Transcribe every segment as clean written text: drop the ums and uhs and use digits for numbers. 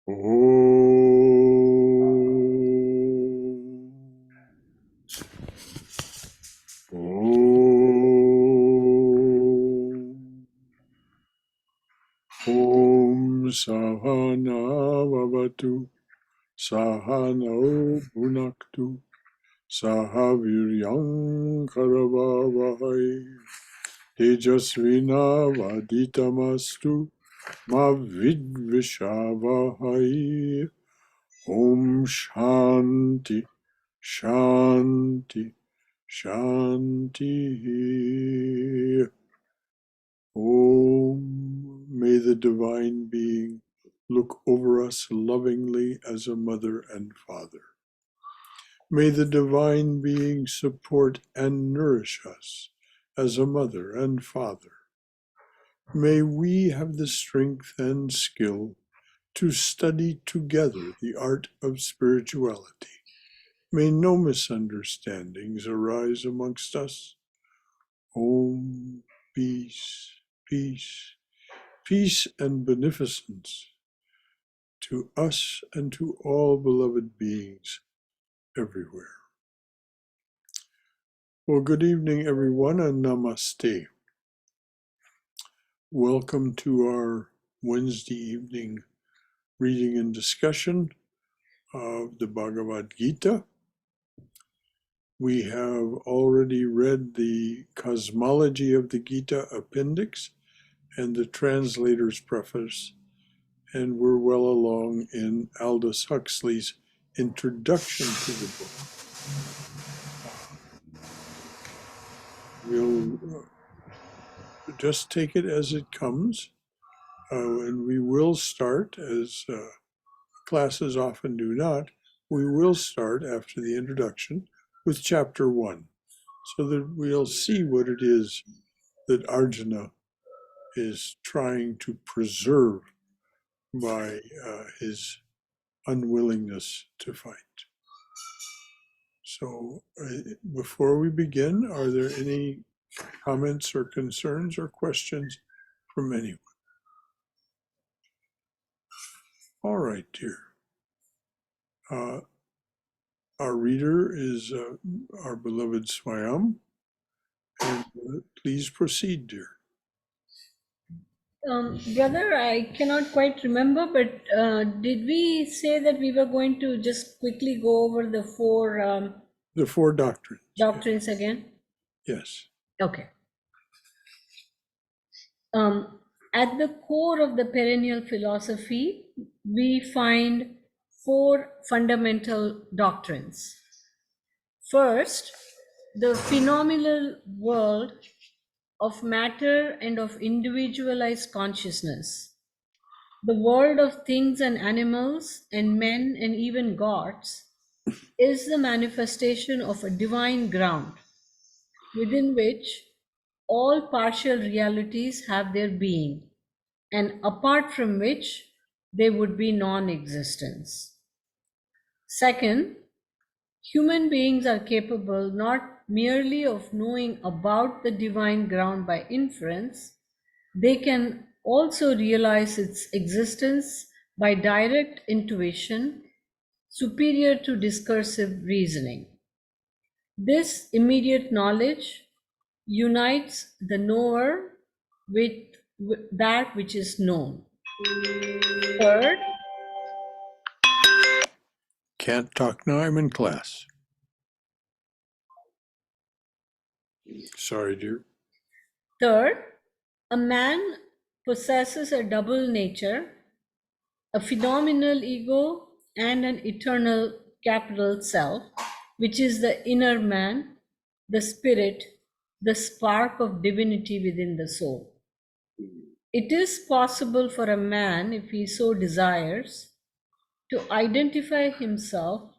Om Sahana Vavatu Sahano Bhunaktu Sahaviryam Karavavahai Tejasvina Vaditamastu Ma Vidvishavahai. Om Shanti Shanti Shanti. Om. May the Divine Being look over us lovingly as a mother and father. May the Divine Being support and nourish us as a mother and father. May we have the strength and skill to study together the art of spirituality. May no misunderstandings arise amongst us. Om, peace, peace, peace and beneficence to us and to all beloved beings everywhere. Well, good evening, everyone, and namaste. Welcome to our Wednesday evening reading and discussion of the Bhagavad Gita. We have already read the Cosmology of the Gita appendix and the translator's preface, and we're well along in Aldous Huxley's introduction to the book. We'll just take it as it comes, and we will start, as classes often do not, we will start after the introduction with chapter 1, so that we'll see what it is that Arjuna is trying to preserve by his unwillingness to fight. So before we begin, are there any comments or concerns or questions from anyone? All right, dear. Our reader is our beloved Swayam, and please proceed, dear. Brother, I cannot quite remember, but did we say that we were going to just quickly go over the four doctrines again? Yes. Okay. At the core of the perennial philosophy, we find 4 fundamental doctrines. First, the phenomenal world of matter and of individualized consciousness. The world of things and animals and men and even gods is the manifestation of a divine ground within which all partial realities have their being, and apart from which they would be non-existence. Second, human beings are capable not merely of knowing about the divine ground by inference, they can also realize its existence by direct intuition, superior to discursive reasoning. This immediate knowledge unites the knower with that which is known. Third, Can't talk now, I'm in class. Sorry, dear. Third, a man possesses a double nature, a phenomenal ego and an eternal capital self, which is the inner man, the spirit, the spark of divinity within the soul. It is possible for a man, if he so desires, to identify himself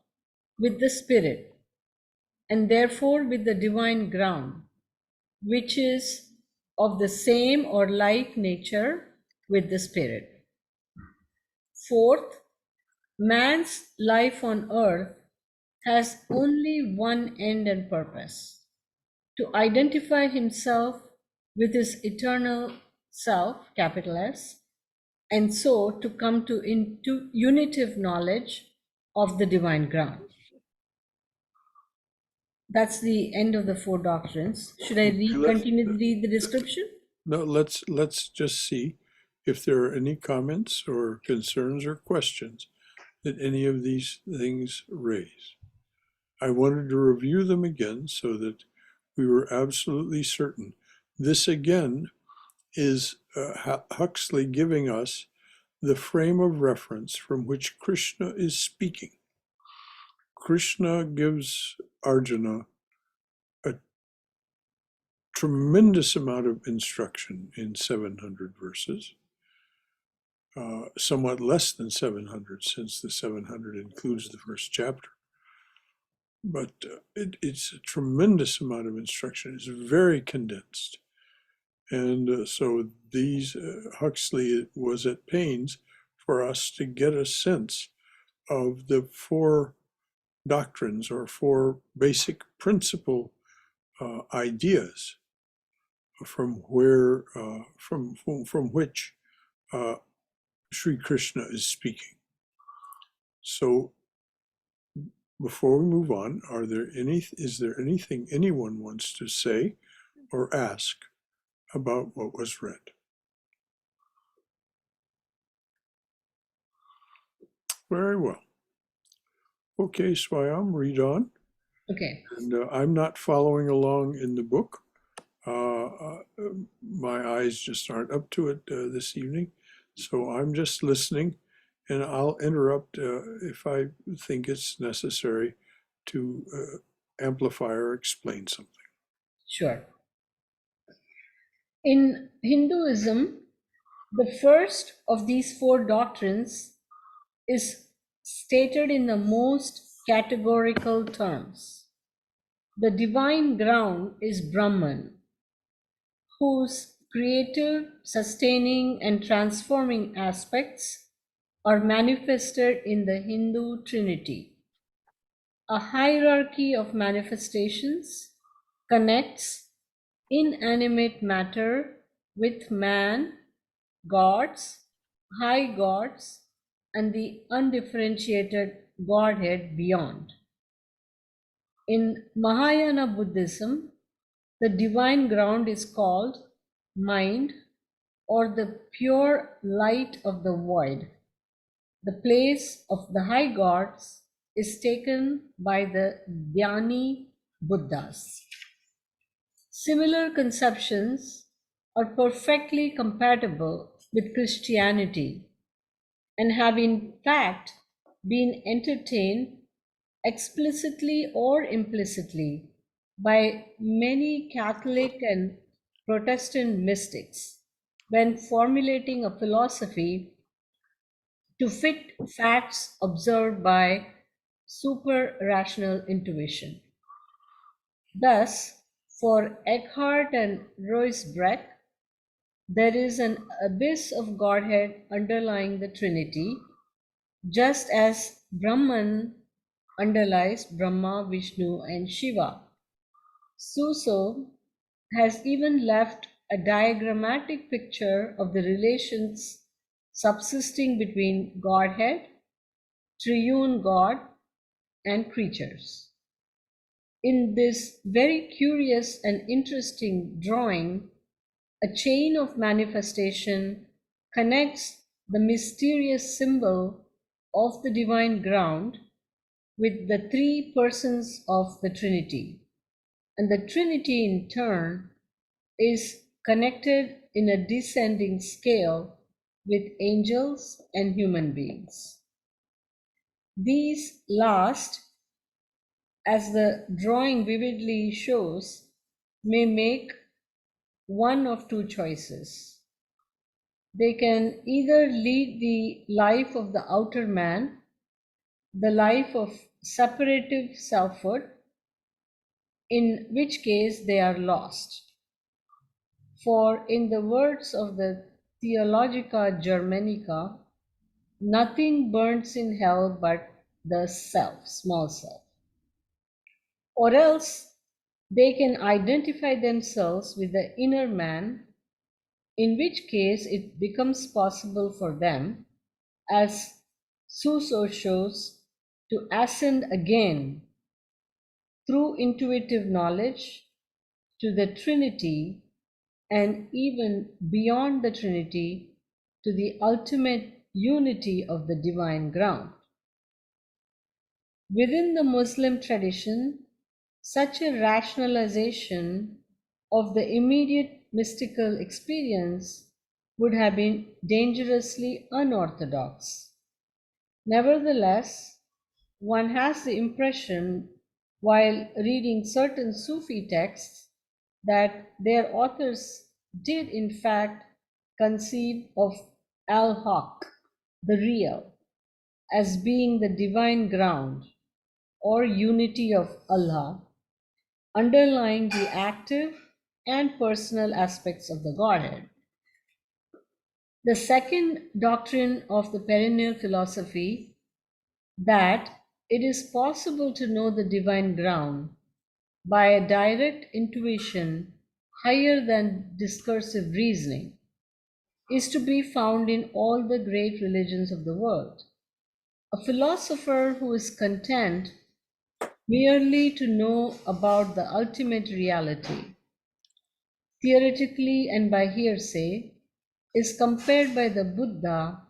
with the spirit and therefore with the divine ground, which is of the same or like nature with the spirit. Fourth, man's life on earth has only one end and purpose: to identify himself with his eternal self, capital S, and so to come to into unitive knowledge of the divine ground. That's the end of the four doctrines. Should I Okay, let's, continue to read the description? no, let's just see if there are any comments or concerns or questions that any of these things raise. I wanted to review them again so that we were absolutely certain. This again is Huxley giving us the frame of reference from which Krishna is speaking. Krishna gives Arjuna a tremendous amount of instruction in 700 verses, somewhat less than 700 since the 700 includes the first chapter. But it's a tremendous amount of instruction. It's very condensed. And so Huxley was at pains for us to get a sense of the four doctrines or four basic principle ideas from which Sri Krishna is speaking. So before we move on, is there anything anyone wants to say or ask about what was read? Very well. Okay, Swayam, read on. Okay. And I'm not following along in the book. My eyes just aren't up to it this evening. So I'm just listening, and I'll interrupt if I think it's necessary to amplify or explain something. Sure. In Hinduism, the first of these four doctrines is stated in the most categorical terms. The divine ground is Brahman, whose creative, sustaining, and transforming aspects are manifested in the Hindu Trinity. A hierarchy of manifestations connects inanimate matter with man, gods, high gods, and the undifferentiated Godhead beyond. In Mahayana Buddhism, the divine ground is called mind or the pure light of the void. The place of the high gods is taken by the Dhyani Buddhas. Similar conceptions are perfectly compatible with Christianity and have in fact been entertained explicitly or implicitly by many Catholic and Protestant mystics when formulating a philosophy to fit facts observed by super rational intuition. Thus, for Eckhart and Ruysbrecht, there is an abyss of Godhead underlying the Trinity, just as Brahman underlies Brahma, Vishnu, and Shiva. Suso has even left a diagrammatic picture of the relations subsisting between Godhead, triune God, and creatures. In this very curious and interesting drawing, a chain of manifestation connects the mysterious symbol of the divine ground with the three persons of the Trinity. And the Trinity, in turn, is connected in a descending scale with angels and human beings. These last, as the drawing vividly shows, may make one of two choices. They can either lead the life of the outer man, the life of separative selfhood, in which case they are lost. For in the words of the Theologica Germanica, nothing burns in hell but the self, small self. Or else they can identify themselves with the inner man in which case it becomes possible for them, as Suso shows, to ascend again through intuitive knowledge to the Trinity, and even beyond the Trinity to the ultimate unity of the divine ground. Within the Muslim tradition, such a rationalization of the immediate mystical experience would have been dangerously unorthodox. Nevertheless, one has the impression, while reading certain Sufi texts, that their authors did in fact conceive of Al-Haq, the real, as being the divine ground or unity of Allah, underlying the active and personal aspects of the Godhead. The second doctrine of the perennial philosophy, that it is possible to know the divine ground by a direct intuition higher than discursive reasoning, is to be found in all the great religions of the world. A philosopher who is content merely to know about the ultimate reality, theoretically and by hearsay, is compared by the Buddha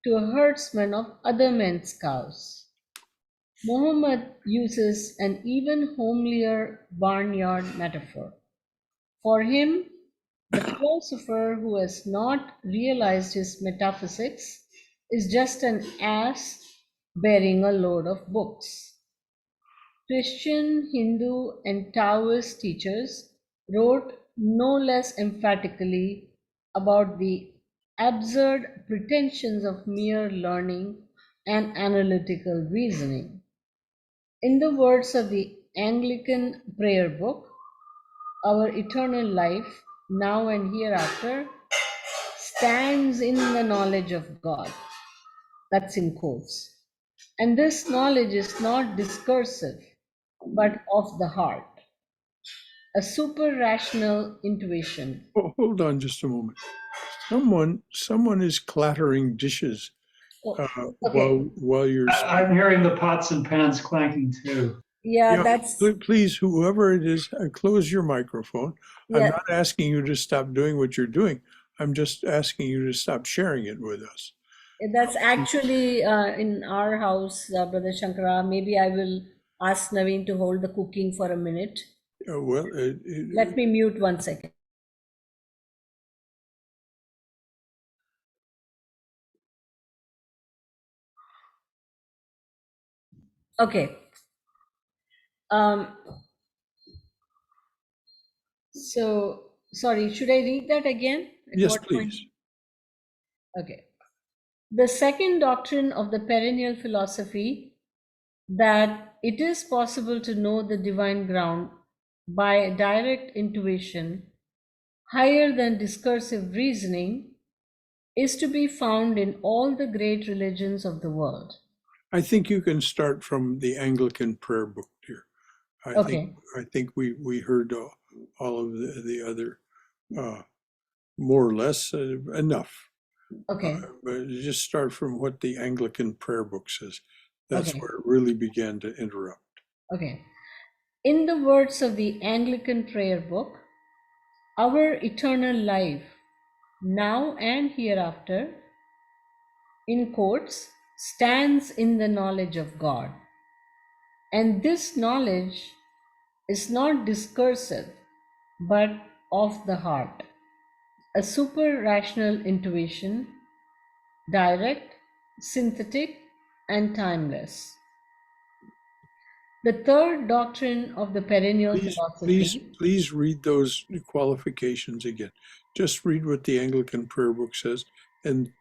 to a herdsman of other men's cows. Muhammad uses an even homelier barnyard metaphor. For him, the philosopher who has not realized his metaphysics is just an ass bearing a load of books. Christian, Hindu, and Taoist teachers wrote no less emphatically about the absurd pretensions of mere learning and analytical reasoning. In the words of the Anglican prayer book, our eternal life, now and hereafter, stands in the knowledge of God. That's in quotes. And this knowledge is not discursive, but of the heart, a super rational intuition. Oh, hold on just a moment. Someone is clattering dishes Oh, okay. while you're I'm hearing the pots and pans clanking too. Yeah, Yeah, that's, please, whoever it is, close your microphone. I'm yeah, not asking you to stop doing what you're doing. I'm just asking you to stop sharing it with us. that's actually in our house, Brother Shankara. Maybe I will ask Naveen to hold the cooking for a minute. Well, Let me mute 1 second. Okay. Um, so, sorry, should I read that again? At yes, what point? please. Okay. The second doctrine of the perennial philosophy, that it is possible to know the divine ground by direct intuition higher than discursive reasoning, is to be found in all the great religions of the world. I think you can start from the Anglican prayer book, dear. Okay. I think we heard all of the other more or less enough. Okay. But just start from what the Anglican prayer book says. That's Okay. where it really began to interrupt. Okay. In the words of the Anglican prayer book, our eternal life, now and hereafter, in quotes, stands in the knowledge of God. And this knowledge is not discursive, but of the heart, a super rational intuition, direct, synthetic, and timeless. The third doctrine of the perennial philosophy. Please read those qualifications again. Just read what the Anglican prayer book says and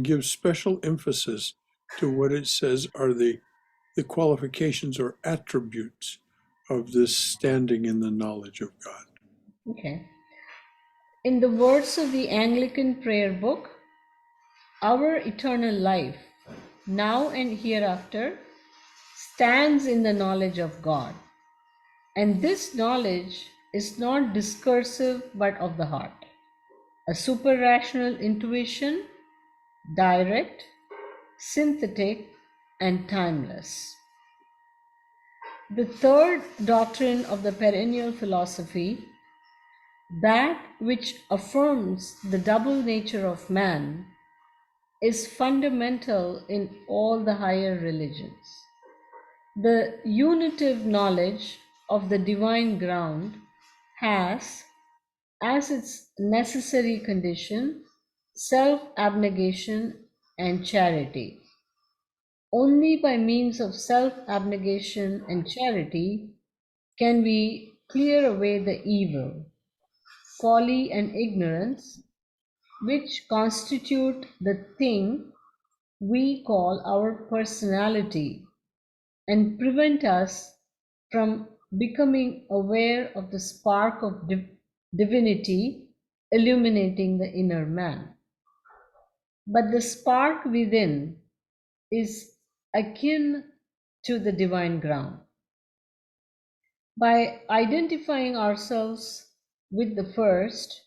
give special emphasis to what it says are the qualifications or attributes of this standing in the knowledge of God. Okay. In the words of the Anglican prayer book, our eternal life, now and hereafter, stands in the knowledge of God. And this knowledge is not discursive but of the heart, a super-rational intuition, direct, synthetic, and timeless. The third doctrine of the perennial philosophy, that which affirms the double nature of man, is fundamental in all the higher religions. The unitive knowledge of the divine ground has, as its necessary condition, self-abnegation and charity. Only by means of self-abnegation and charity can we clear away the evil, folly, and ignorance which constitute the thing we call our personality and prevent us from becoming aware of the spark of divinity illuminating the inner man. But the spark within is akin to the divine ground. By identifying ourselves with the first,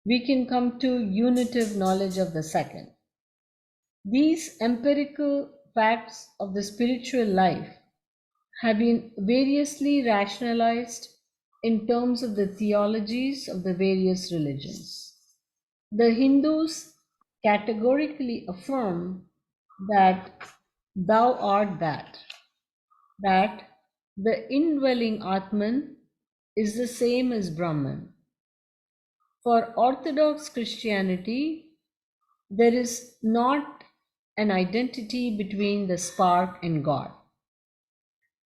we can come to unitive knowledge of the second. These empirical facts of the spiritual life have been variously rationalized in terms of the theologies of the various religions. The Hindus categorically affirm that thou art that the indwelling Atman is the same as Brahman. For Orthodox Christianity, there is not an identity between the spark and God.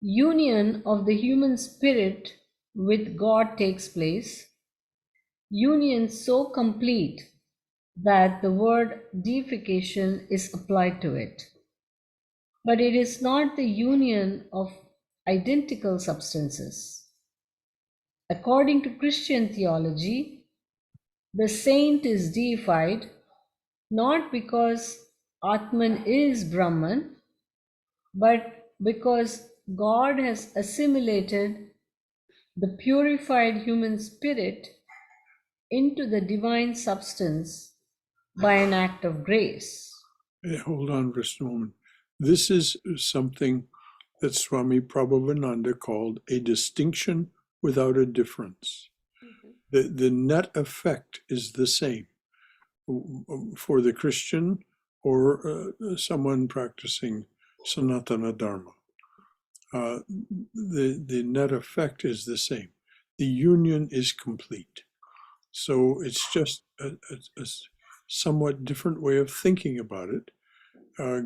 Union of the human spirit with God takes place, union so complete that the word deification is applied to it. But it is not the union of identical substances. According to Christian theology, the saint is deified not because Atman is Brahman, but because God has assimilated the purified human spirit into the divine substance by an act of grace. Hold on just a moment. This is something that Swami Prabhavananda called a distinction without a difference. The net effect is the same for the Christian or someone practicing Sanatana Dharma. The net effect is the same. The union is complete. So it's just a somewhat different way of thinking about it,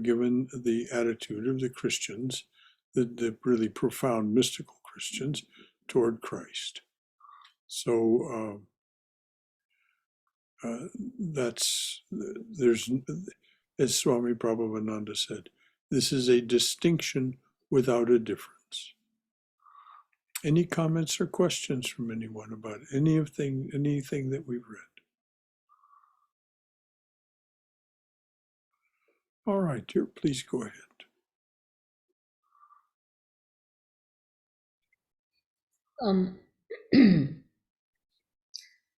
given the attitude of the Christians, the really profound mystical Christians, toward Christ. So there's, as Swami Prabhavananda said, this is a distinction without a difference. Any comments or questions from anyone about anything that we've read? All right, dear, please go ahead.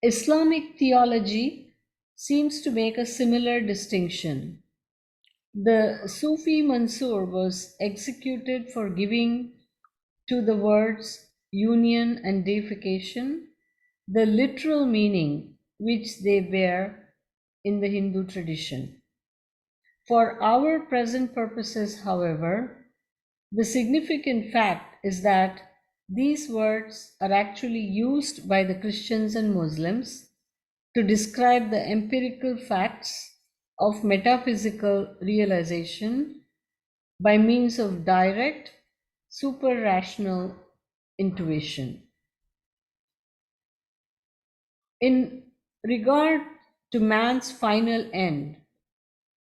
Islamic theology seems to make a similar distinction. The Sufi Mansur was executed for giving to the words union and deification the literal meaning which they bear in the Hindu tradition. For our present purposes, however, the significant fact is that these words are actually used by the Christians and Muslims to describe the empirical facts of metaphysical realization by means of direct, super-rational intuition. In regard to man's final end,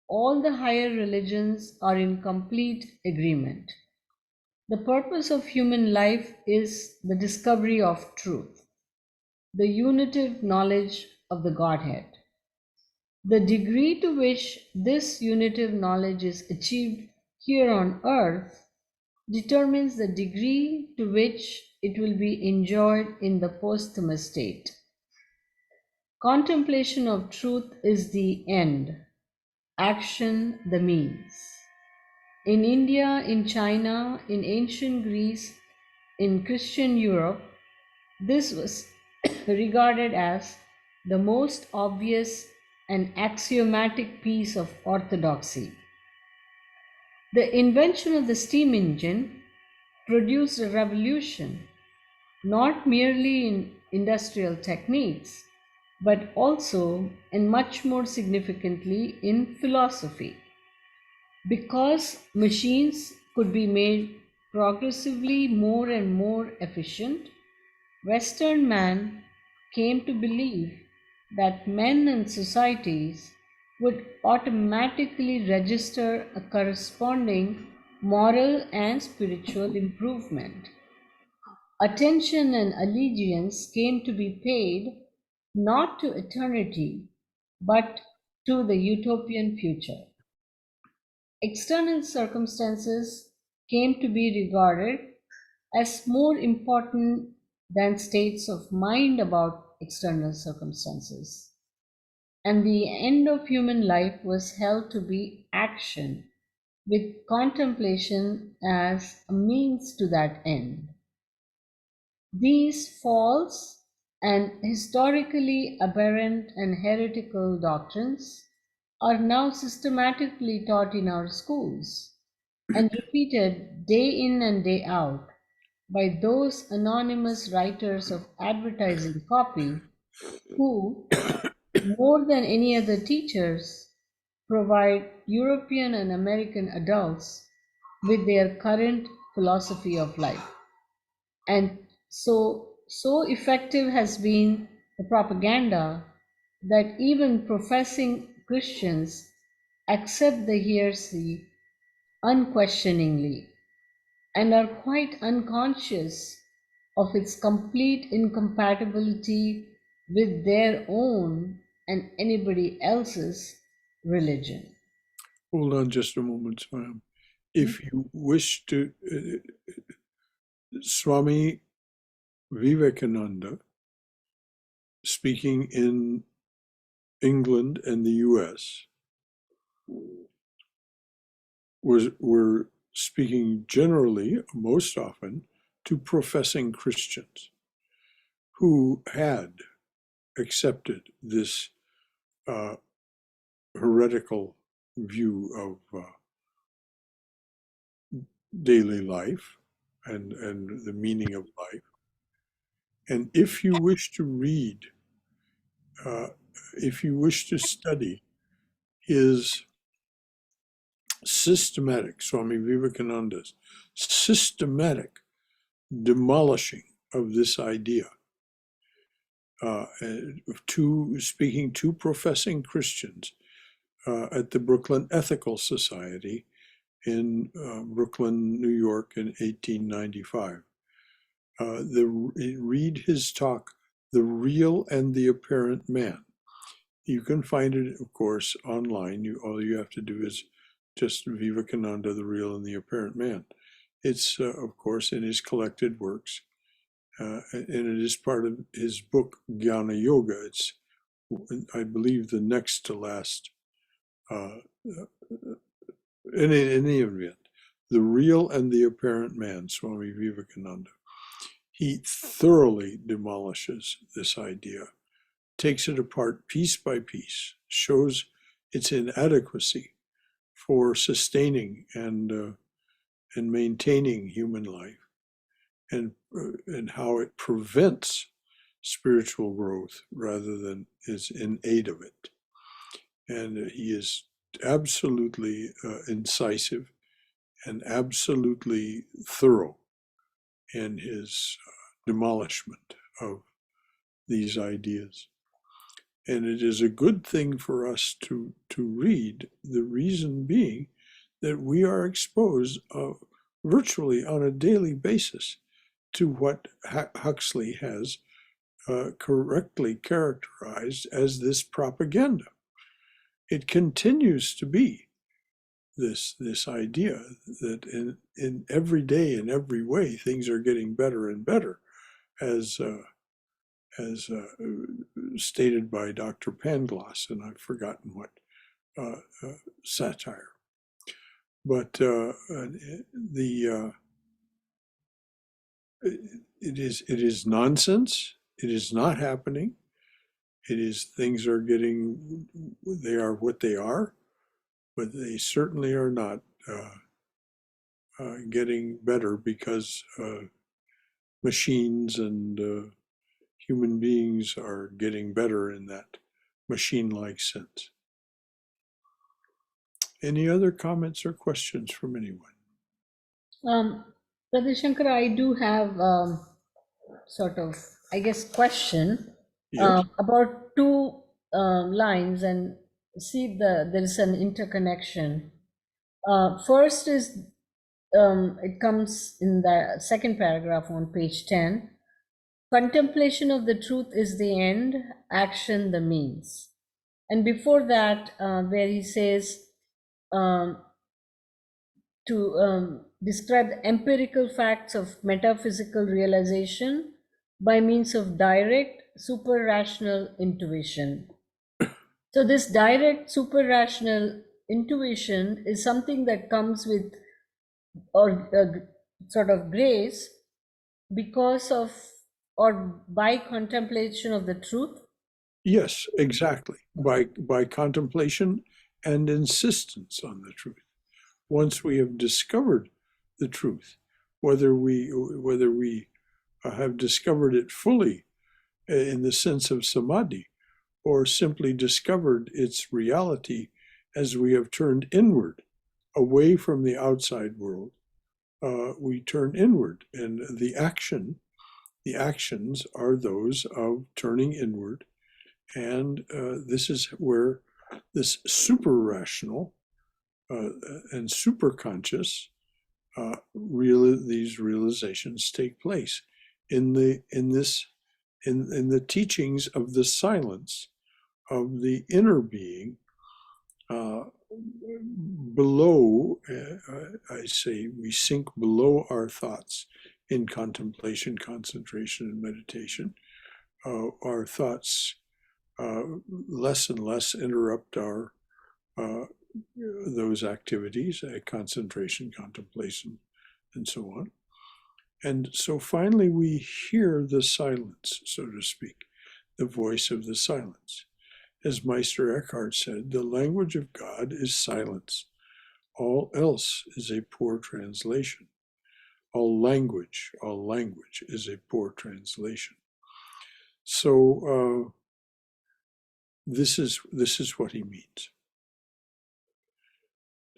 all the higher religions are in complete agreement. The purpose of human life is the discovery of truth, the unitive knowledge of the Godhead. The degree to which this unitive knowledge is achieved here on earth determines the degree to which it will be enjoyed in the posthumous state. Contemplation of truth is the end, action the means. In India, in China, in ancient Greece, in Christian Europe, this was regarded as the most obvious and axiomatic piece of orthodoxy. The invention of the steam engine produced a revolution, not merely in industrial techniques, but also, and much more significantly, in philosophy. Because machines could be made progressively more and more efficient, Western man came to believe that men and societies would automatically register a corresponding moral and spiritual improvement. Attention and allegiance came to be paid not to eternity, but to the utopian future. External circumstances came to be regarded as more important than states of mind about external circumstances. And the end of human life was held to be action, with contemplation as a means to that end. These false and historically aberrant and heretical doctrines are now systematically taught in our schools and repeated day in and day out by those anonymous writers of advertising copy who, more than any other teachers, provide European and American adults with their current philosophy of life. And so effective has been the propaganda that even professing Christians accept the heresy unquestioningly and are quite unconscious of its complete incompatibility with their own and anybody else's religion. Hold on just a moment, Swam. If you wish to, Swami Vivekananda, speaking in England and the US, were speaking generally, most often, to professing Christians who had accepted this heretical view of daily life and the meaning of life. And if you wish to read, if you wish to study his systematic, Swami Vivekananda's systematic demolishing of this idea, speaking to professing Christians at the Brooklyn Ethical Society in Brooklyn, New York in 1895. Read his talk, The Real and the Apparent Man. You can find it, of course, online. All you have to do is just Vivekananda, The Real and the Apparent Man. It's, of course, in his collected works, and it is part of his book, Jnana Yoga. It's, I believe, the next to last. In any event, The Real and the Apparent Man, Swami Vivekananda. He thoroughly demolishes this idea, takes it apart piece by piece, shows its inadequacy for sustaining and maintaining human life, and how it prevents spiritual growth rather than is in aid of it. And he is absolutely incisive and absolutely thorough in his demolishment of these ideas. And it is a good thing for us to read, the reason being that we are exposed virtually on a daily basis to what Huxley has correctly characterized as this propaganda. It continues to be this idea that in every day, in every way, things are getting better and better as as stated by Dr. Pangloss, and I've forgotten what satire. But it is nonsense. It is not happening. It is things are getting, they are what they are, but they certainly are not getting better because machines and human beings are getting better in that machine-like sense. Any other comments or questions from anyone? Brother Shankara, I do have sort of, I guess, question Yes. about two lines, and see there is an interconnection. First is, it comes in the second paragraph on page 10. Contemplation of the truth is the end, action the means. And before that, where he says to describe the empirical facts of metaphysical realization by means of direct super-rational intuition. So this direct super-rational intuition is something that comes with or sort of grace because of or by contemplation of the truth. Yes, exactly. By contemplation and insistence on the truth. Once we have discovered the truth, whether we have discovered it fully in the sense of samadhi, or simply discovered its reality as we have turned inward, away from the outside world, we turn inward, and the actions are those of turning inward, and this is where this super rational and super conscious these realizations take place in the teachings of the silence of the inner being below. I say we sink below our thoughts in contemplation, concentration, and meditation. Our thoughts less and less interrupt our those activities, concentration, contemplation, and so on. And so finally we hear the silence, so to speak, the voice of the silence. As Meister Eckhart said, the language of God is silence. All else is a poor translation. All language is a poor translation. So this is what he means.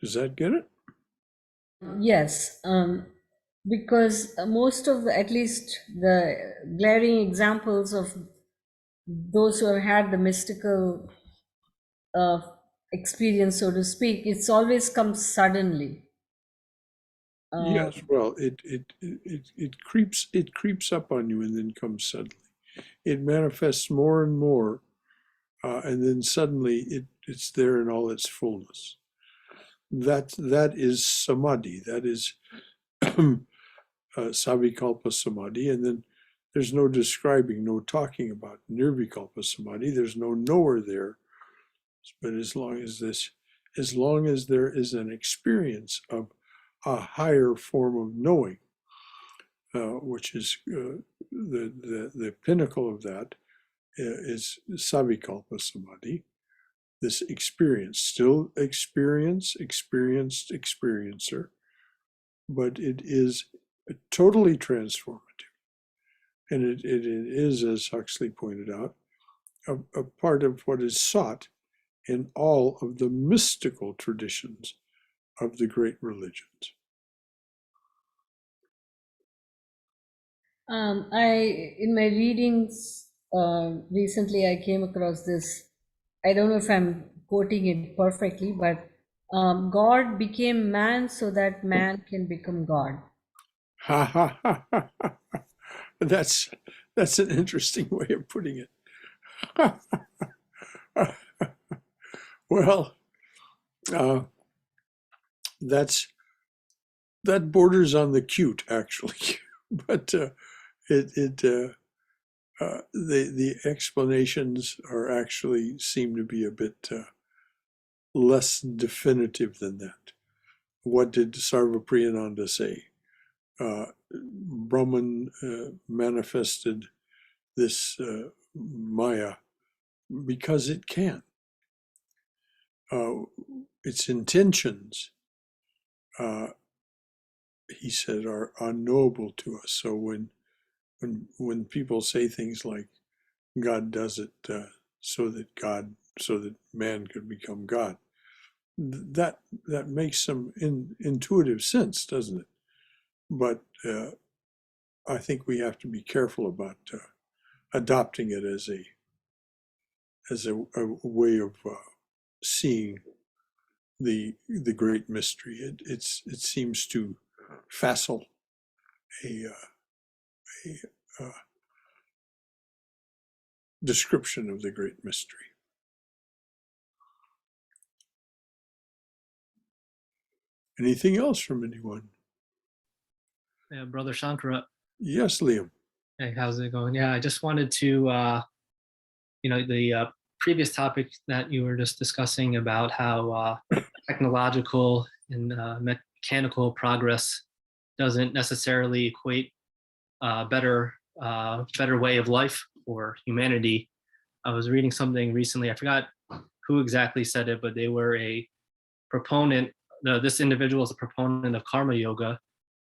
Does that get it? Yes, because most of at least the glaring examples of those who have had the mystical experience, so to speak, it's always comes suddenly. Yes, well, it creeps up on you and then comes suddenly. It manifests more and more, and then suddenly it's there in all its fullness. That is samadhi. That is savikalpa samadhi, and then there's no describing, no talking about nirvikalpa samadhi. There's no knower there. But as long as there is an experience of a higher form of knowing, which is the pinnacle of that, is savikalpa samadhi. This experience, still experienced experiencer, but it is totally transformative. And it is, as Huxley pointed out, a part of what is sought in all of the mystical traditions of the great religions. In my readings recently, I came across this. I don't know if I'm quoting it perfectly, but God became man so that man can become God. Ha ha ha ha! Ha. That's an interesting way of putting it. Well, that borders on the cute, actually, but the explanations are actually seem to be a bit less definitive than that. What did Sarvapriyananda say? Brahman manifested this Maya because it can. Its intentions, he said, are unknowable to us. So when people say things like God does it so that man could become God, that makes some intuitive sense, doesn't it? But I think we have to be careful about adopting it as a way of seeing the great mystery. It seems to facile a description of the great mystery. Anything else from anyone? Yeah, Brother Shankara. Yes, Liam. Hey, how's it going? Yeah, I just wanted to, the previous topic that you were just discussing about how technological and mechanical progress doesn't necessarily equate better way of life for humanity. I was reading something recently. I forgot who exactly said it, but they were a proponent. This individual is a proponent of karma yoga,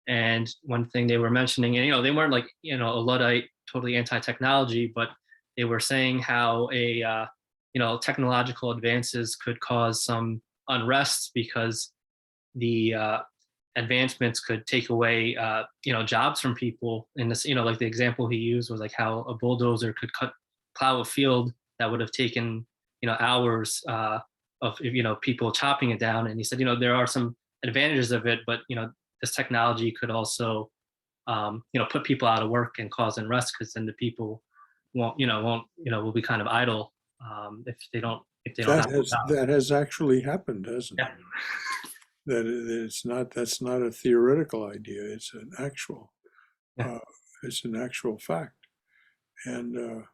and one thing they were mentioning, and they weren't like a Luddite, totally anti-technology, but they were saying how technological advances could cause some unrest because the advancements could take away jobs from people. And this, like the example he used was like how a bulldozer could plow a field that would have taken hours of people chopping it down. And he said there are some advantages of it, but this technology could also put people out of work and cause unrest, because then the people will be kind of idle if they don't That has actually happened, hasn't it? That's not a theoretical idea. It's an actual fact. And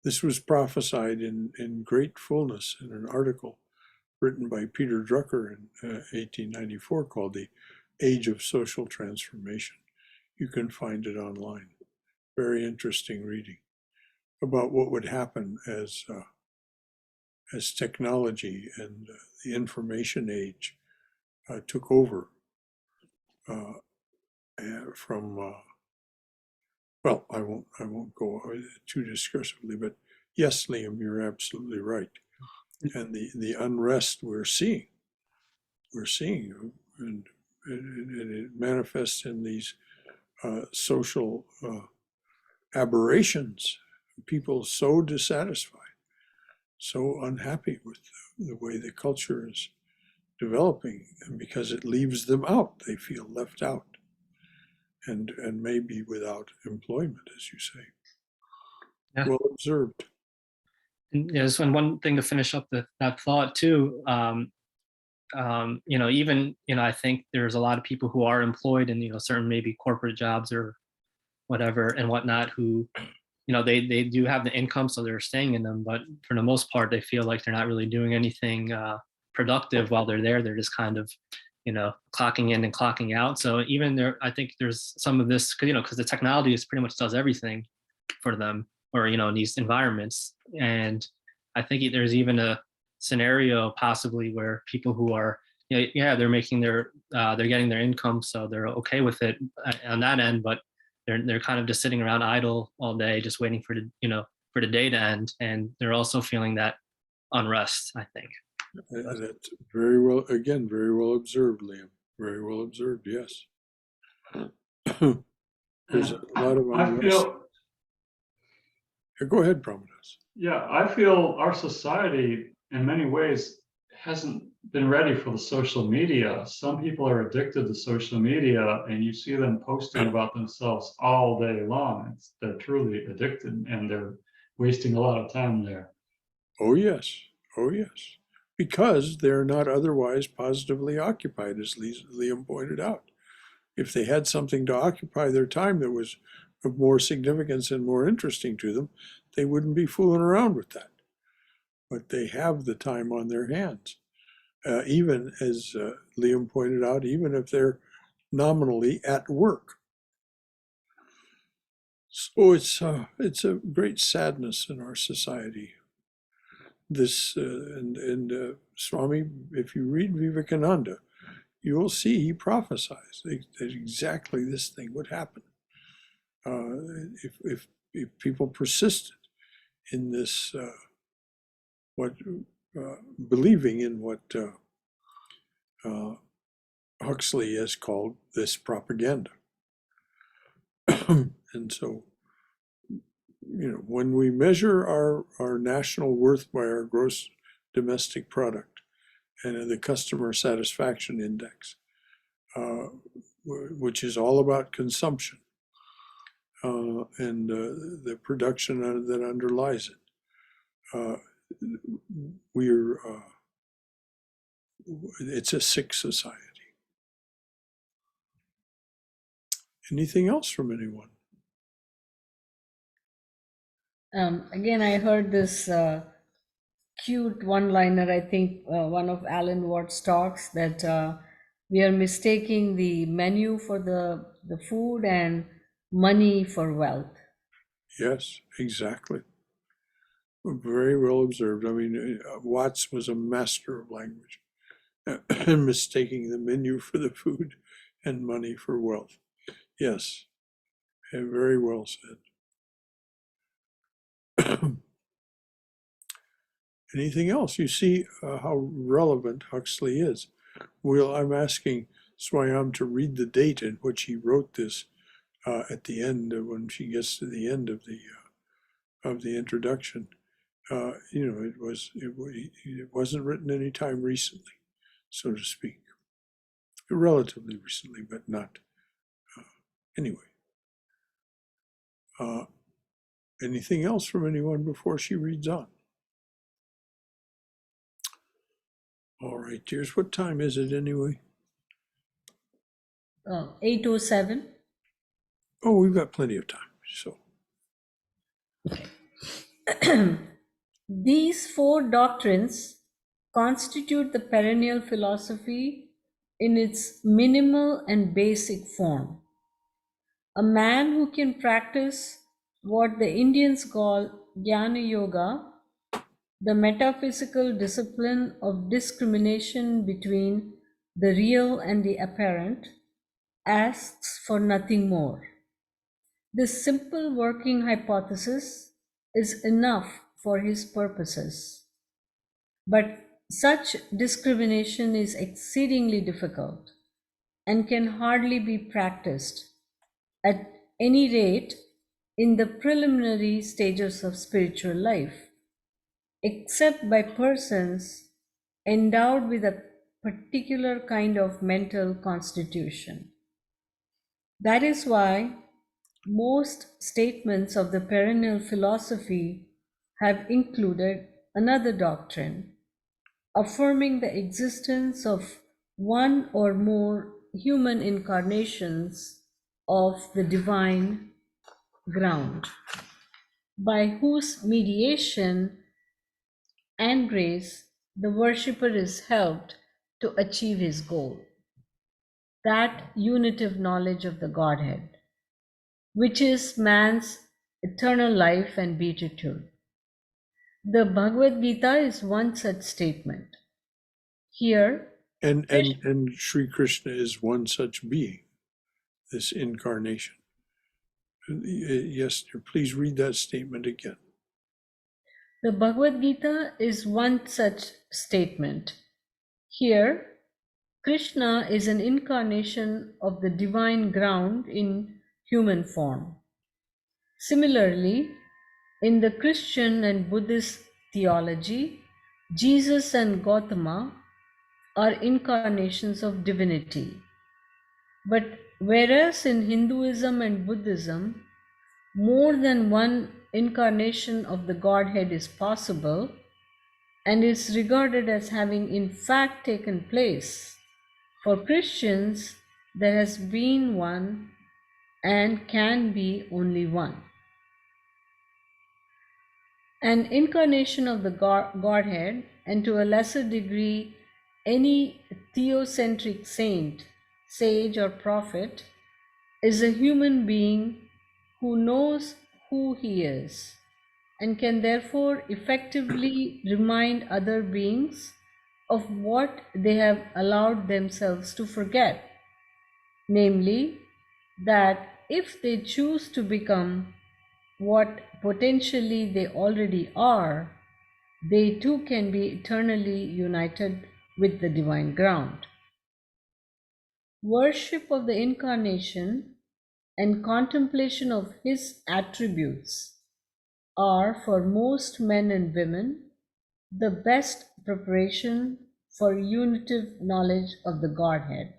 this was prophesied in great fullness in an article written by Peter Drucker in 1894 called The Age of Social Transformation. You can find it online. Very interesting reading about what would happen as technology and the information age took over from. Well, I won't go too discursively, but yes, Liam, you're absolutely right. And the unrest we're seeing, and it manifests in these social aberrations. People so dissatisfied, so unhappy with the way the culture is developing, and because it leaves them out, they feel left out, and maybe without employment, as you say. Yeah. Well observed. And just one thing to finish up that thought too. Even I think there's a lot of people who are employed in certain maybe corporate jobs or whatever and whatnot, who they do have the income, so they're staying in them, but for the most part they feel like they're not really doing anything productive while they're there. They're just kind of clocking in and clocking out. So even there, I think there's some of this because the technology is pretty much does everything for them, or in these environments. And I think there's even a scenario possibly where people who are they're making they're getting their income, so they're okay with it on that end, but they're kind of just sitting around idle all day, just waiting for the day to end, and they're also feeling that unrest, I think. That's very well observed, Liam. Very well observed, yes. There's a lot of unrest. Go ahead, Prabhavananda. Yeah, I feel our society in many ways hasn't been ready for the social media. Some people are addicted to social media, and you see them posting about themselves all day long. They're truly addicted, and they're wasting a lot of time there. Oh yes, because they're not otherwise positively occupied, as Liam pointed out. If they had something to occupy their time that was of more significance and more interesting to them, they wouldn't be fooling around with that. But they have the time on their hands. Even, as Liam pointed out, even if they're nominally at work. So it's a great sadness in our society. This and Swami, if you read Vivekananda, you will see he prophesies that exactly this thing would happen if people persisted in this believing in what Huxley has called this propaganda. And so, when we measure our national worth by our gross domestic product and the customer satisfaction index, which is all about consumption and the production that underlies it, it's a sick society. Anything else from anyone? Again, I heard this cute one-liner, I think one of Alan Watts' talks, that we are mistaking the menu for the food and money for wealth. Yes, exactly. Very well observed. I mean, Watts was a master of language, mistaking the menu for the food and money for wealth. Yes, very well said. Anything else? You see how relevant Huxley is. I'm asking Swayam to read the date in which he wrote this at the end, when she gets to the end of the introduction. It wasn't written any time recently, so to speak. Relatively recently, but not anyway. Anything else from anyone before she reads on? All right, dears, what time is it anyway? 8:07. Oh, we've got plenty of time, so. These four doctrines constitute the perennial philosophy in its minimal and basic form. A man who can practice what the Indians call Jnana Yoga, the metaphysical discipline of discrimination between the real and the apparent, asks for nothing more. This simple working hypothesis is enough for his purposes. But such discrimination is exceedingly difficult and can hardly be practiced, at any rate in the preliminary stages of spiritual life, except by persons endowed with a particular kind of mental constitution. That is why most statements of the perennial philosophy have included another doctrine, affirming the existence of one or more human incarnations of the divine ground, by whose mediation and grace the worshipper is helped to achieve his goal, that unitive knowledge of the Godhead, which is man's eternal life and beatitude. The Bhagavad Gita is one such statement. Here, And Sri Krishna is one such being, this incarnation. Yes, dear, please read that statement again. the Bhagavad Gita is one such statement. Here, Krishna is an incarnation of the divine ground in human form. Similarly, in the Christian and Buddhist theology, Jesus and Gautama are incarnations of divinity. But whereas in Hinduism and Buddhism, more than one incarnation of the Godhead is possible and is regarded as having in fact taken place, for Christians there has been one and can be only one. An incarnation of the Godhead, and to a lesser degree, any theocentric saint, sage, or prophet, is a human being who knows who he is and can therefore effectively remind other beings of what they have allowed themselves to forget, namely, that if they choose to become what potentially they already are, they too can be eternally united with the divine ground. Worship of the Incarnation and contemplation of his attributes are, for most men and women, the best preparation for unitive knowledge of the Godhead.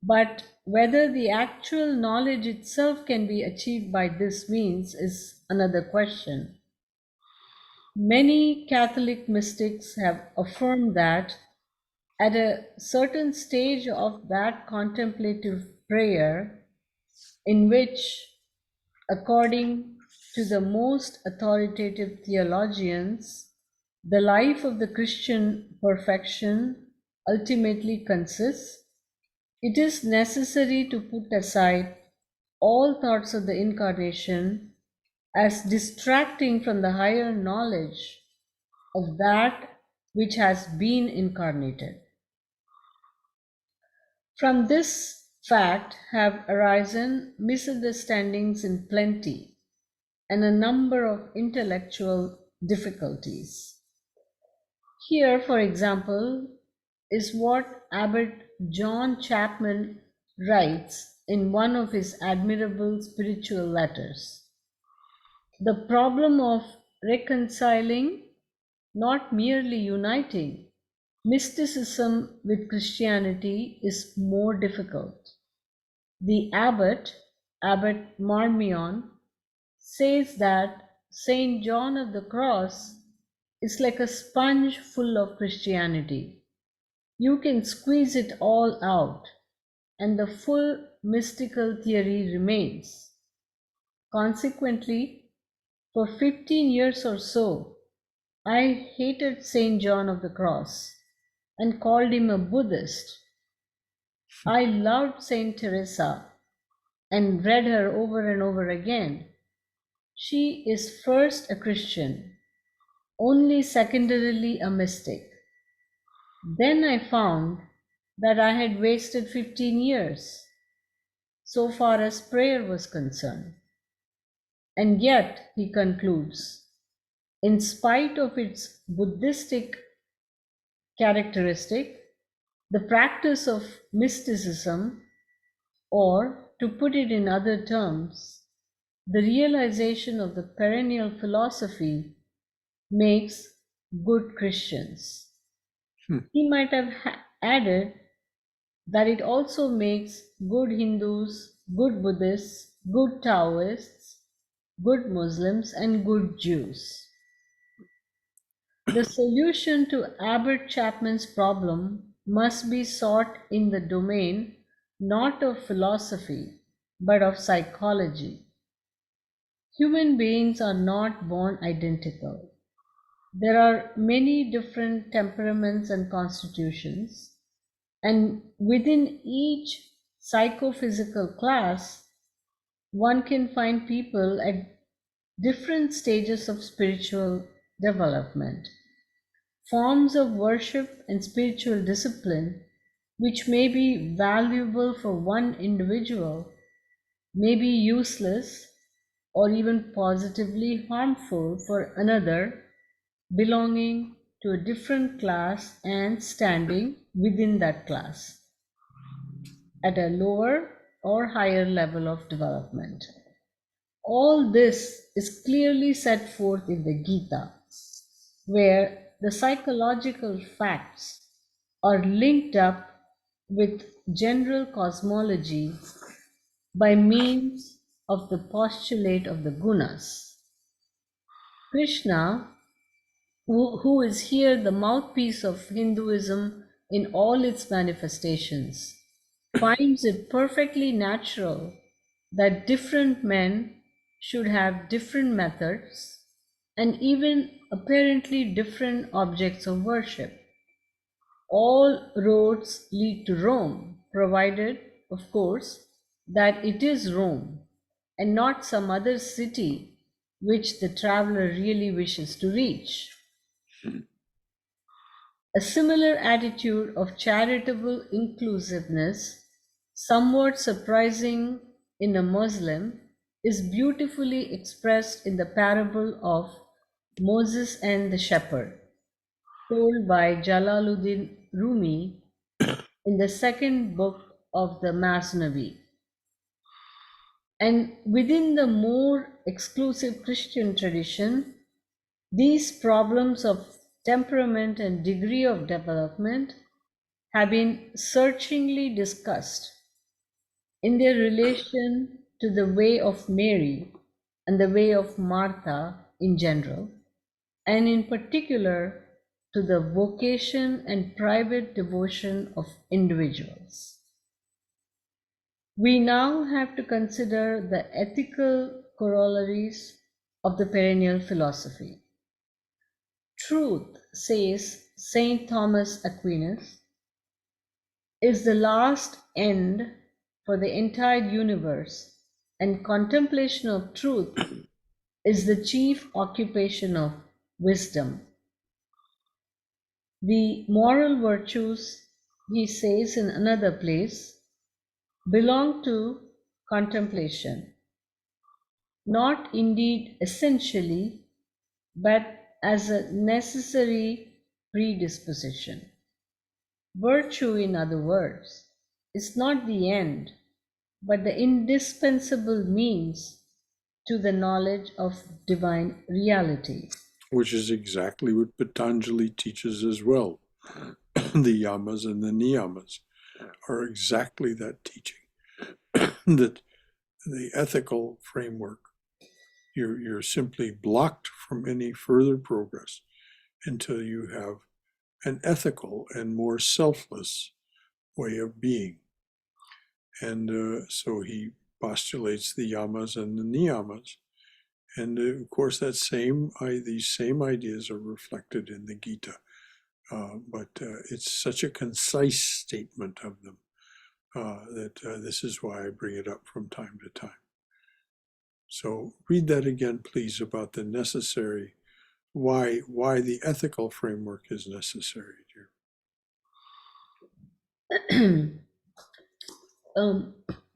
But whether the actual knowledge itself can be achieved by this means is another question. Many Catholic mystics have affirmed that at a certain stage of that contemplative prayer, in which, according to the most authoritative theologians, the life of the Christian perfection ultimately consists, it is necessary to put aside all thoughts of the Incarnation as distracting from the higher knowledge of that which has been incarnated. From this fact have arisen misunderstandings in plenty and a number of intellectual difficulties. Here, for example, is what Abbot John Chapman writes in one of his admirable spiritual letters. The problem of reconciling, not merely uniting, mysticism with Christianity is more difficult. The abbot, Abbot Marmion, says that Saint John of the Cross is like a sponge full of Christianity. You can squeeze it all out, and the full mystical theory remains. Consequently, for 15 years or so, I hated Saint John of the Cross and called him a Buddhist. I loved Saint Teresa and read her over and over again. She is first a Christian, only secondarily a mystic. Then I found that I had wasted 15 years, so far as prayer was concerned. And yet, he concludes, in spite of its Buddhistic characteristic, the practice of mysticism, or to put it in other terms, the realization of the perennial philosophy makes good Christians. He might have added that it also makes good Hindus, good Buddhists, good Taoists, good Muslims, and good Jews. The solution to Abbot Chapman's problem must be sought in the domain not of philosophy, but of psychology. Human beings are not born identical. There are many different temperaments and constitutions, and within each psychophysical class, one can find people at different stages of spiritual development. Forms of worship and spiritual discipline, which may be valuable for one individual, may be useless or even positively harmful for another, belonging to a different class and standing within that class at a lower or higher level of development. All this is clearly set forth in the Gita, where the psychological facts are linked up with general cosmology by means of the postulate of the gunas. Krishna, who is here the mouthpiece of Hinduism in all its manifestations, finds it perfectly natural that different men should have different methods and even apparently different objects of worship. All roads lead to Rome, provided, of course, that it is Rome and not some other city which the traveler really wishes to reach. A similar attitude of charitable inclusiveness, somewhat surprising in a Muslim, is beautifully expressed in the parable of Moses and the shepherd, told by Jalaluddin Rumi in the second book of the Masnavi. And within the more exclusive Christian tradition, these problems of temperament and degree of development have been searchingly discussed in their relation to the way of Mary and the way of Martha in general, and in particular to the vocation and private devotion of individuals. We now have to consider the ethical corollaries of the perennial philosophy. Truth, says Saint Thomas Aquinas, is the last end for the entire universe, and contemplation of truth is the chief occupation of wisdom. The moral virtues, he says in another place, belong to contemplation, not indeed essentially, but as a necessary predisposition. Virtue, in other words, is not the end, but the indispensable means to the knowledge of divine reality. Which is exactly what Patanjali teaches as well. The yamas and the niyamas are exactly that teaching. That the ethical framework, you're simply blocked from any further progress until you have an ethical and more selfless way of being. And so he postulates the yamas and the niyamas. And of course, these same ideas are reflected in the Gita. But it's such a concise statement of them that this is why I bring it up from time to time. So read that again, please, about the necessary, why the ethical framework is necessary, dear.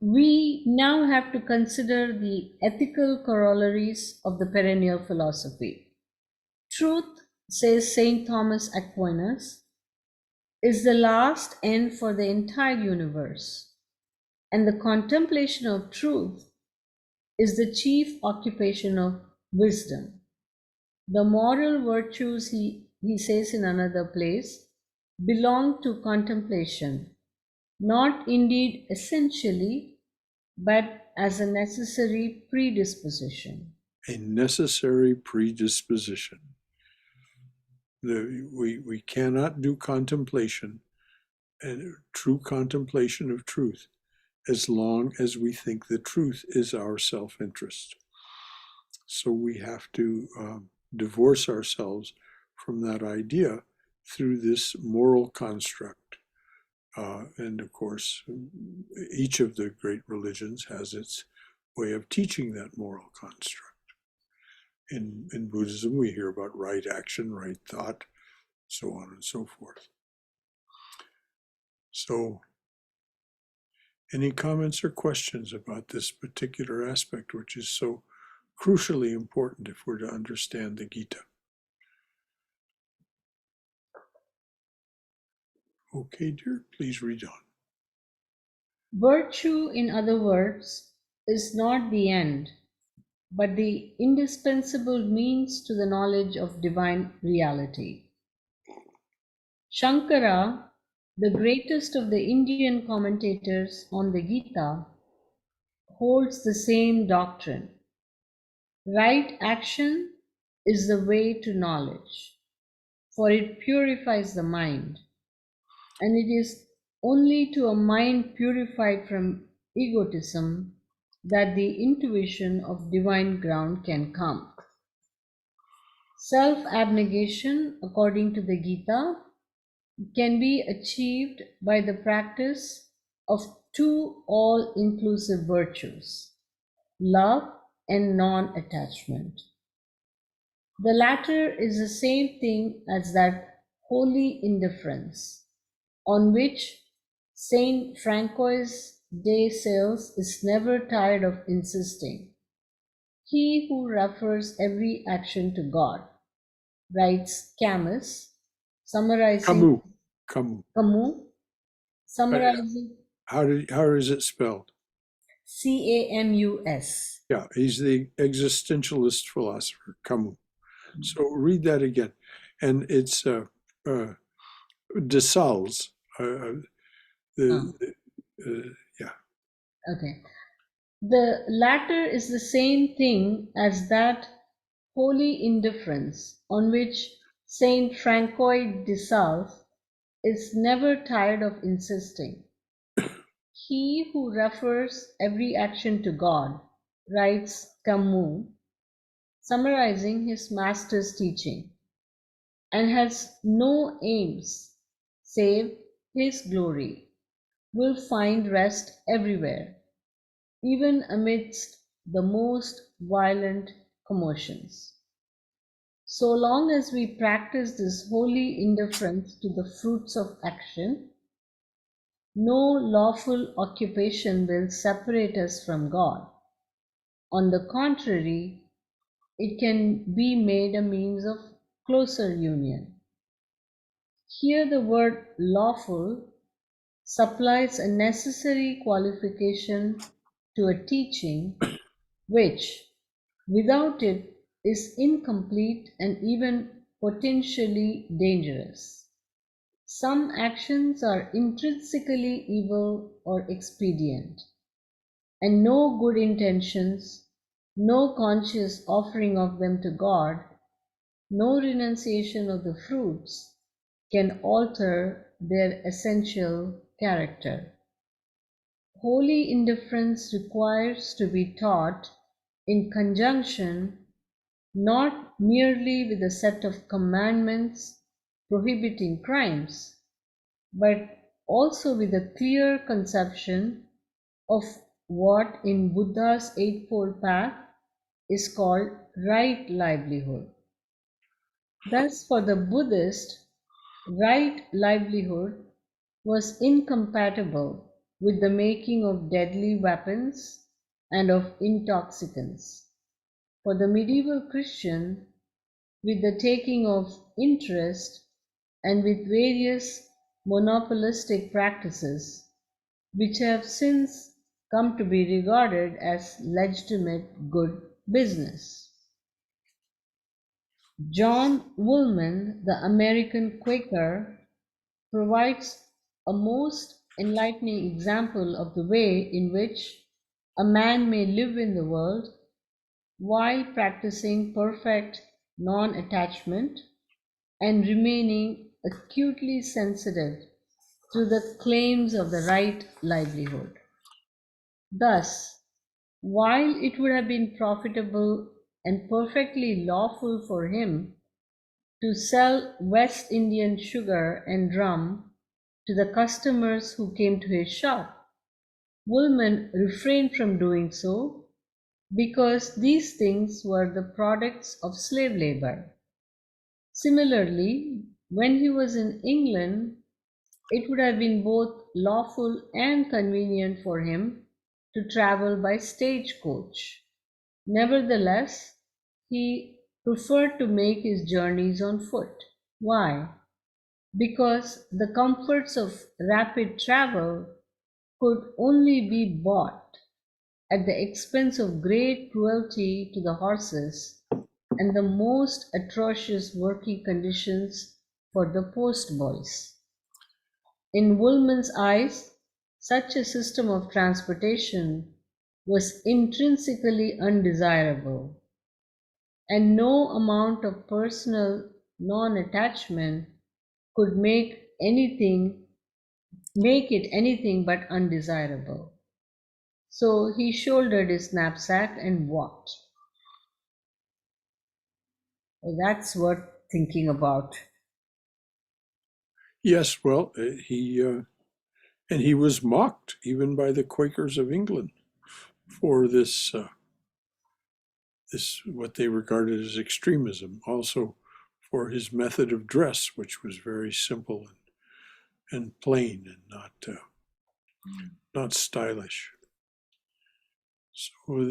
We now have to consider the ethical corollaries of the perennial philosophy. Truth, says Saint Thomas Aquinas, is the last end for the entire universe, and the contemplation of truth is the chief occupation of wisdom. The moral virtues, he says in another place, belong to contemplation, not indeed essentially, but as a necessary predisposition. A necessary predisposition. We cannot do contemplation, and true contemplation of truth, as long as we think the truth is our self-interest. So we have to divorce ourselves from that idea through this moral construct. And of course, each of the great religions has its way of teaching that moral construct. In Buddhism, we hear about right action, right thought, so on and so forth. So, any comments or questions about this particular aspect, which is so crucially important if we're to understand the Gita? Okay, dear, please read on. Virtue, in other words, is not the end, but the indispensable means to the knowledge of divine reality. Shankara, the greatest of the Indian commentators on the Gita, holds the same doctrine. Right action is the way to knowledge, for it purifies the mind, and it is only to a mind purified from egotism that the intuition of divine ground can come. Self-abnegation, according to the Gita, can be achieved by the practice of two all-inclusive virtues, love and non-attachment. The latter is the same thing as that holy indifference, on which Saint Francois de Sales is never tired of insisting. He who refers every action to God, writes summarizing Camus. summarizing How is it spelled? Camus. Yeah, he's the existentialist philosopher, Camus. So read that again. And it's de Sales. Yeah. Okay. The latter is the same thing as that holy indifference on which Saint Francois de Sales is never tired of insisting. He who refers every action to God, writes Camus, summarizing his master's teaching, and has no aims save his glory, will find rest everywhere, even amidst the most violent commotions. So long as we practice this holy indifference to the fruits of action, no lawful occupation will separate us from God. On the contrary, it can be made a means of closer union. Here the word lawful supplies a necessary qualification to a teaching which, without it, is incomplete and even potentially dangerous. Some actions are intrinsically evil or expedient, and no good intentions, no conscious offering of them to God, no renunciation of the fruits can alter their essential character. Holy indifference requires to be taught in conjunction not merely with a set of commandments prohibiting crimes, but also with a clear conception of what in Buddha's Eightfold Path is called right livelihood. Thus, for the Buddhist, right livelihood was incompatible with the making of deadly weapons and of intoxicants. For the medieval Christian, with the taking of interest and with various monopolistic practices, which have since come to be regarded as legitimate good business. John Woolman, the American Quaker, provides a most enlightening example of the way in which a man may live in the world while practicing perfect non-attachment and remaining acutely sensitive to the claims of the right livelihood. Thus, while it would have been profitable and perfectly lawful for him to sell West Indian sugar and rum to the customers who came to his shop, Woolman refrained from doing so because these things were the products of slave labor. Similarly, when he was in England, it would have been both lawful and convenient for him to travel by stagecoach. Nevertheless, he preferred to make his journeys on foot. Why? Because the comforts of rapid travel could only be bought at the expense of great cruelty to the horses and the most atrocious working conditions for the postboys. In Woolman's eyes, such a system of transportation was intrinsically undesirable, and no amount of personal non-attachment could make anything make it anything but undesirable. So he shouldered his knapsack and walked. Well, that's worth thinking about. Yes, well, and he was mocked even by the Quakers of England for this what they regarded as extremism. Also, for his method of dress, which was very simple and plain and not stylish. So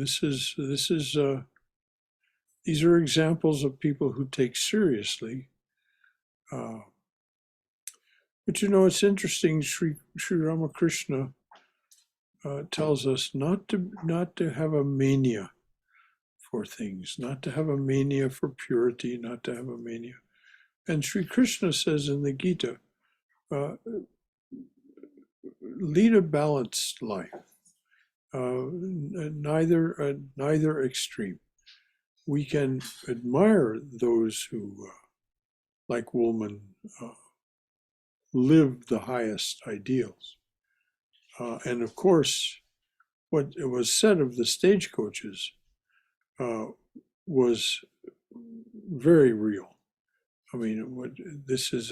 these are examples of people who take seriously. But you know, it's interesting. Sri Ramakrishna tells us not to have a mania for things, not to have a mania for purity, not to have a mania. And Sri Krishna says in the Gita, lead a balanced life, neither extreme. We can admire those who, like Woolman, live the highest ideals. And of course, what was said of the stagecoaches was very real. I mean, this is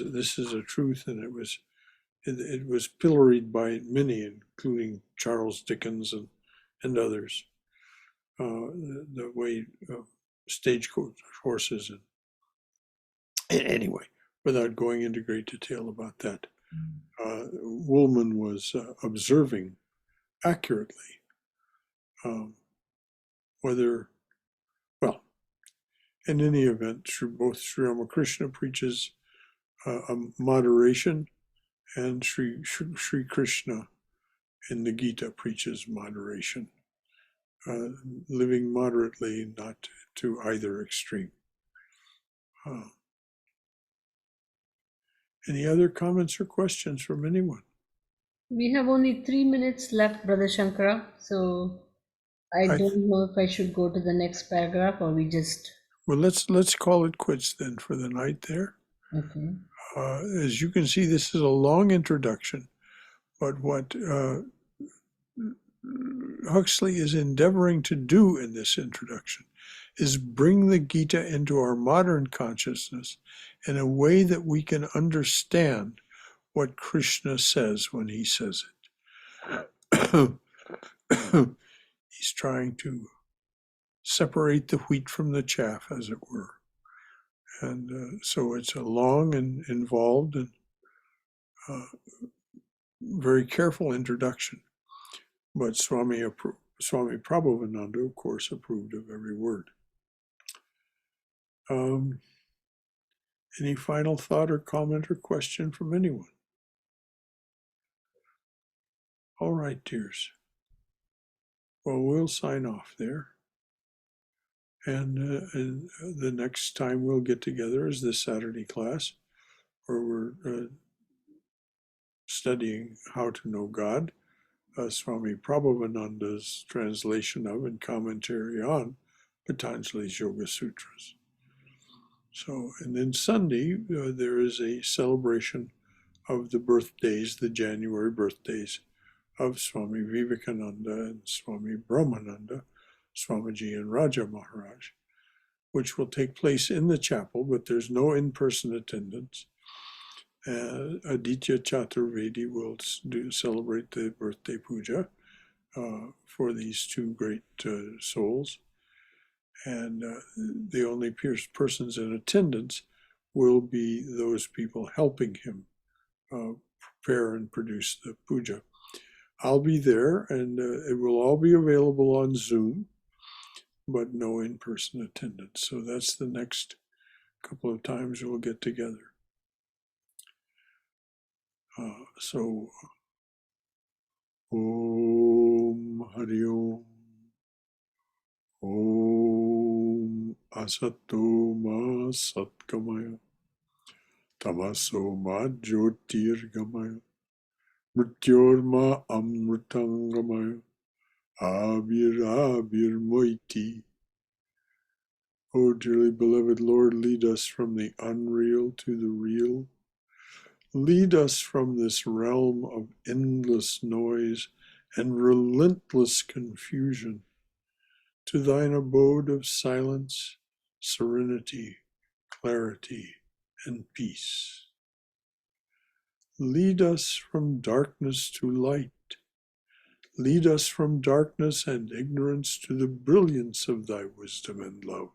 a truth, and it was pilloried by many, including Charles Dickens and others. The way stagecoach horses and anyway, without going into great detail about that, Woolman was observing accurately whether, well, in any event, both Sri Ramakrishna preaches moderation, and Sri Krishna in the Gita preaches moderation, living moderately, not to either extreme. Any other comments or questions from anyone? We have only 3 minutes left, Brother Shankara. So I don't know if I should go to the next paragraph or we just. Well, let's call it quits then for the night there. Okay. As you can see, this is a long introduction, but what Huxley is endeavoring to do in this introduction is bring the Gita into our modern consciousness in a way that we can understand what Krishna says when he says it. He's trying to separate the wheat from the chaff, as it were. And so it's a long and involved and very careful introduction. But Swami Prabhavananda, of course, approved of every word. Any final thought or comment or question from anyone? All right, dears. Well, we'll sign off there. And the next time we'll get together is this Saturday class, where we're studying how to know God, Swami Prabhavananda's translation of and commentary on Patanjali's Yoga Sutras. So, and then Sunday, there is a celebration of the birthdays, the January birthdays of Swami Vivekananda and Swami Brahmananda, Swamiji and Raja Maharaj, which will take place in the chapel, but there's no in-person attendance. Aditya Chaturvedi will celebrate the birthday puja for these two great souls. And the only persons in attendance will be those people helping him prepare and produce the puja. I'll be there, and it will all be available on Zoom, but no in-person attendance. So that's the next couple of times we'll get together. So, Om Hari Om. Om Asato Ma Satkamaya. Tamaso Ma Jyotirgamaya. Mrityorma Amritangamaya. Abir Moiti. Oh, dearly beloved Lord, lead us from the unreal to the real. Lead us from this realm of endless noise and relentless confusion to thine abode of silence, serenity, clarity, and peace. Lead us from darkness to light. Lead us from darkness and ignorance to the brilliance of thy wisdom and love.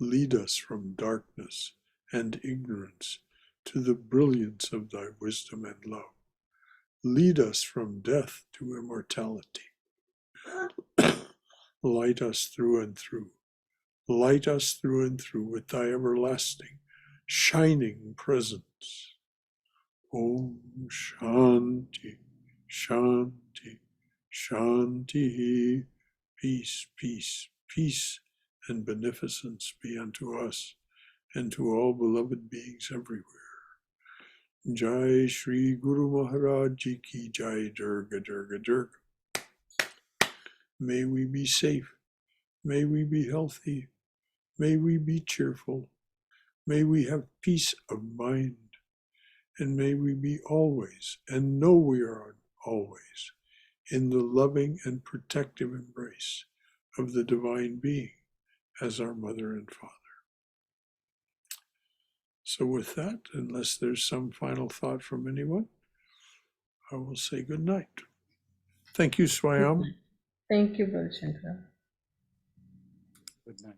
Lead us from darkness and ignorance to the brilliance of thy wisdom and love. Lead us from death to immortality. Light us through and through. Light us through and through with thy everlasting, shining presence. Om Shanti, Shanti, Shanti. Peace, peace, peace, and beneficence be unto us and to all beloved beings everywhere. Jai Shri Guru Maharaj Ji Ki Jai. Durga, Durga, Durga. May we be safe. May we be healthy. May we be cheerful. May we have peace of mind. And may we be always, and know we are always, in the loving and protective embrace of the Divine Being as our Mother and Father. So with that, unless there's some final thought from anyone, I will say good night. Thank you, Swayam. Thank you, Brother Shankara. Good night.